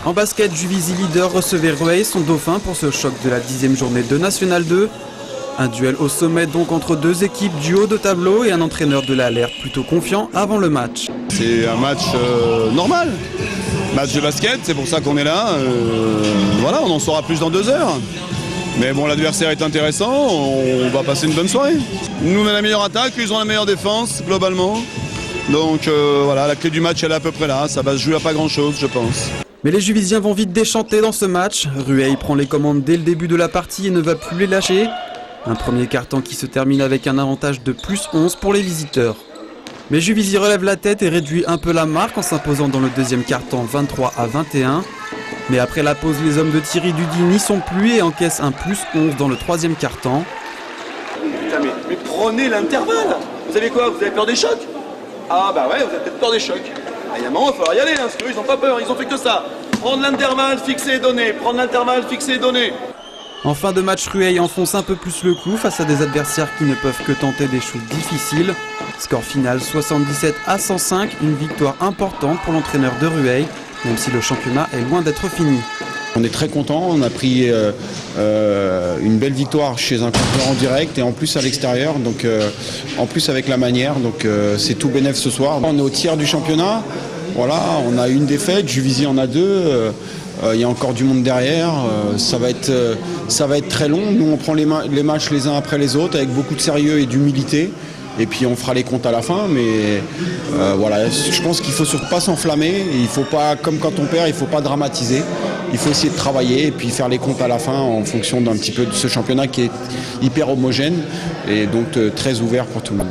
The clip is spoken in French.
En basket, Juvisy leader recevait Rueil, son dauphin, pour ce choc de la 10e journée de National 2. Un duel au sommet donc entre deux équipes du haut de tableau et un entraîneur de l'Alert plutôt confiant avant le match. C'est un match normal, match de basket, c'est pour ça qu'on est là. Voilà, on en saura plus dans 2 heures. Mais bon, l'adversaire est intéressant, on va passer une bonne soirée. Nous on a la meilleure attaque, puis ils ont la meilleure défense globalement. Donc voilà, la clé du match elle est à peu près là, ça va se jouer à pas grand chose je pense. Mais les Juvisiens vont vite déchanter dans ce match. Rueil prend les commandes dès le début de la partie et ne va plus les lâcher. Un premier quart-temps qui se termine avec un avantage de plus 11 pour les visiteurs. Mais Juvisy relève la tête et réduit un peu la marque en s'imposant dans le deuxième quart-temps 23-21. Mais après la pause, les hommes de Thierry Dudy n'y sont plus et encaissent un plus 11 dans le troisième quart-temps. Putain, mais prenez l'intervalle. Vous avez quoi? Vous avez peur des chocs? Ah bah ouais, vous avez peut-être peur des chocs. Ah, il y a un moment, il va falloir y aller, hein, parce qu'eux, ils n'ont pas peur, ils ont fait que ça. Prendre l'intervalle, fixer et donner. Prendre l'intervalle, fixer et donner. En fin de match, Rueil enfonce un peu plus le clou face à des adversaires qui ne peuvent que tenter des shoots difficiles. Score final 77-105, une victoire importante pour l'entraîneur de Rueil, même si le championnat est loin d'être fini. On est très content, on a pris une belle victoire chez un concurrent direct et en plus à l'extérieur, donc en plus avec la manière, donc c'est tout bénef ce soir. On est au tiers du championnat, voilà, on a une défaite, Juvisy en a 2. Il y a encore du monde derrière, ça va être très long. Nous on prend les matchs les uns après les autres avec beaucoup de sérieux et d'humilité. Et puis on fera les comptes à la fin, mais voilà, je pense qu'il faut surtout pas s'enflammer. Il faut pas, comme quand on perd, il faut pas dramatiser. Il faut essayer de travailler et puis faire les comptes à la fin en fonction d'un petit peu de ce championnat qui est hyper homogène et donc très ouvert pour tout le monde.